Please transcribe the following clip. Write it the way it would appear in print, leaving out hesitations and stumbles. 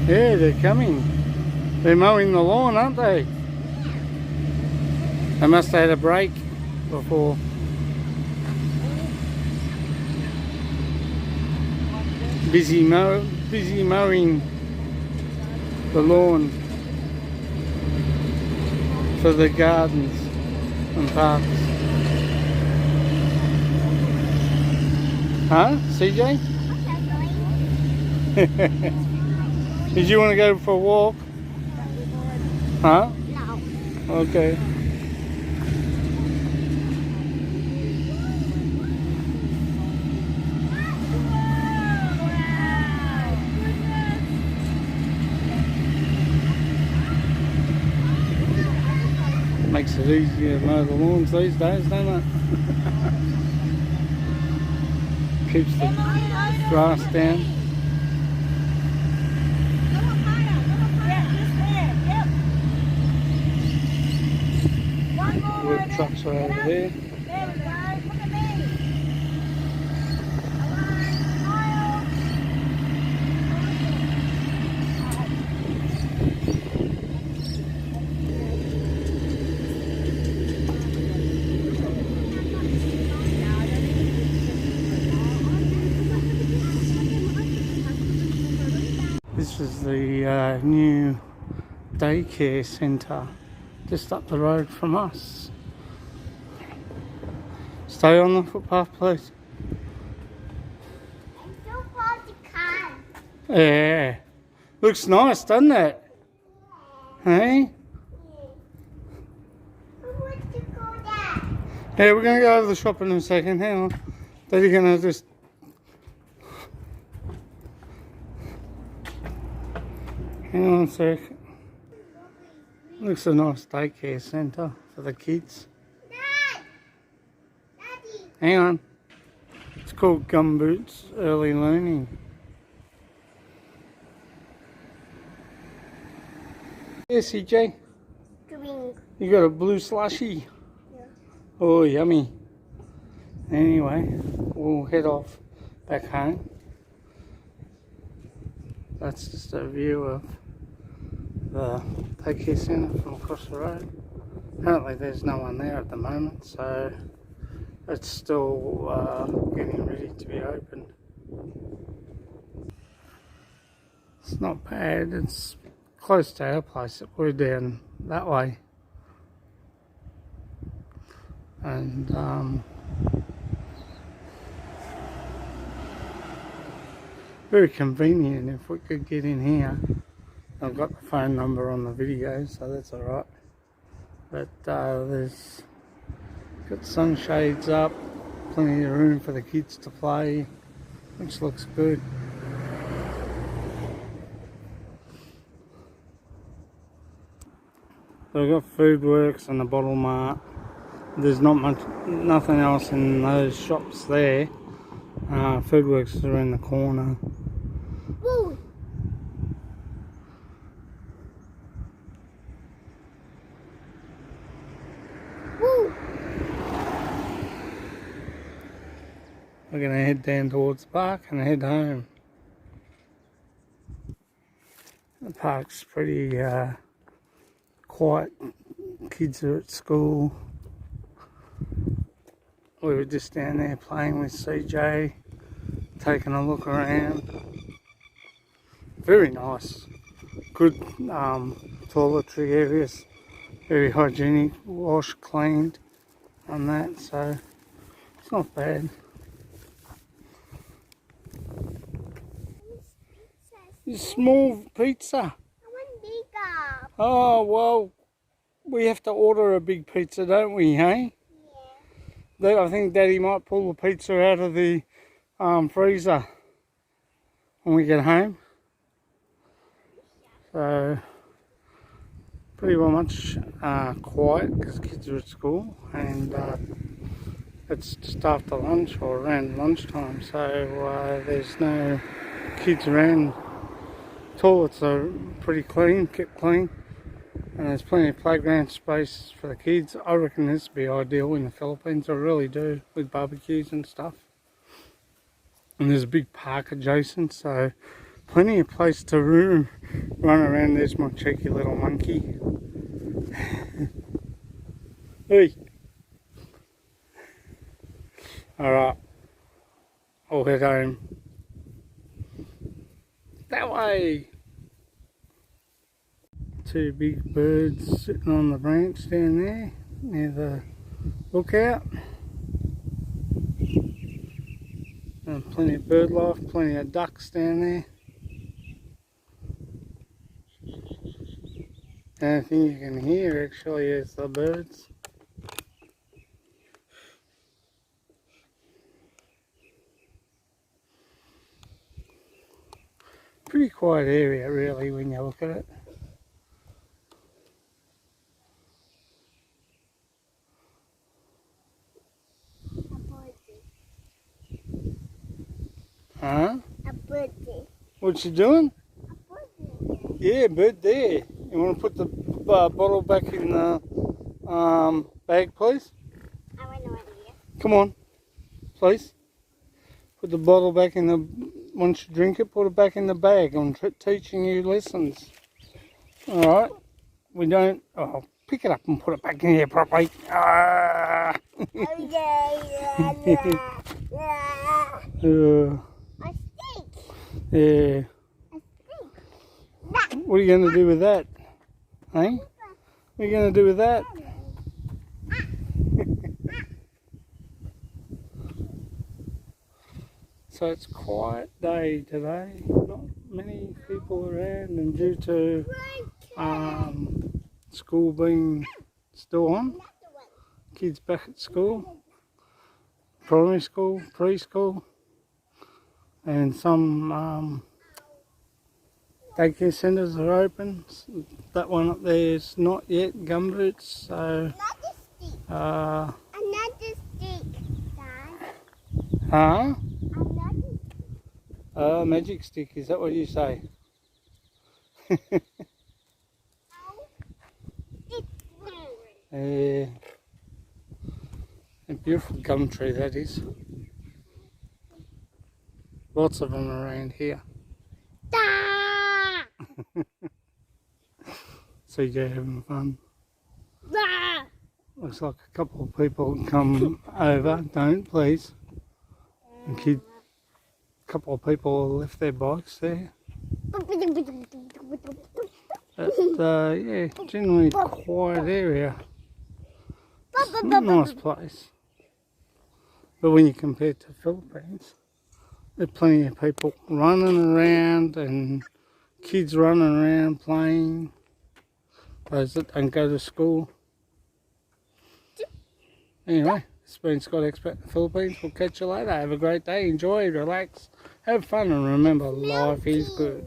Yeah, they're coming. They're mowing the lawn, aren't they? They must have had a break before. Busy mowing the lawn for the gardens and parks. Huh, CJ? Did you want to go for a walk? Huh? No. Okay. Makes it easier to mow the lawns these days, don't it? Keeps the grass down. Work trucks are over there. There we go. Look at me. This is the new daycare centre just up the road from us. Stay on the footpath, please. Yeah. Looks nice, doesn't it? Hey? Yeah, we're going to go to the shop in a second. Hang on. Daddy's going to just... Hang on a sec. Looks a nice daycare centre for the kids. Hang on. It's called Gumboots Early Learning. Yeah, CJ. Drink. You got a blue slushy. Yeah. Oh, yummy. Anyway, we'll head off back home. That's just a view of the daycare centre from across the road. Apparently there's no one there at the moment, so it's still getting ready to be opened. It's not bad, it's close to our place. We're down that way. And very convenient if we could get in here. I've got the phone number on the video, so that's alright. But there's got sunshades up, plenty of room for the kids to play, which looks good. So we've got Food Works and the Bottle Mart. There's nothing else in those shops there. Food Works is around the corner. Woo. Woo. We're going to head down towards the park and head home. The park's pretty quiet. Kids are at school. We were just down there playing with CJ, taking a look around. Very nice. Good toiletry areas. Very hygienic, washed, cleaned and that, so it's not bad. Small pizza. I want bigger. Oh, well, we have to order a big pizza, don't we, hey? Yeah. I think Daddy might pull the pizza out of the freezer when we get home. So, pretty well much quiet because kids are at school, and it's just after lunch or around lunchtime, so there's no kids around. Toilets are pretty clean, kept clean, and there's plenty of playground space for the kids. I reckon this would be ideal in the Philippines, I really do, with barbecues and stuff. And there's a big park adjacent, so Plenty of place to run around. There's my cheeky little monkey. Hey. Alright. I'll head home. That way. Two big birds sitting on the branch down there near the lookout. And plenty of bird life, plenty of ducks down there. The only thing you can hear actually is the birds. Pretty quiet area really when you look at it. Huh? A birdie. What you doing? A birdie. Yeah, bird there. You want to put the bottle back in the bag, please? I want no idea. Come on, please. Put the bottle back in the. Once you drink it, put it back in the bag. I'm teaching you lessons. All right. We don't. Oh, pick it up and put it back in here properly. Ah. A steak. Yeah. A steak. What are you going to do with that? Hey? What are you going to do with that? So it's a quiet day today. Not many people around, and due to school being still on, kids back at school, primary school, preschool, and some daycare centres are open. That one up there is not yet, Gumboots, so Another steak, Dad. huh? Another Magic stick, is that what you say? Yeah. A beautiful gum tree that is. Lots of them around here. So you're having fun. Looks like a couple of people come over. Don't, please. And a couple of people left their bikes there. But yeah, generally quiet area. Nice place. But when you compare it to Philippines, there's plenty of people running around and kids running around playing. Those that don't go to school. Anyway, it's been Scott Expat in the Philippines. We'll catch you later. Have a great day. Enjoy, relax, have fun, and remember, life is good.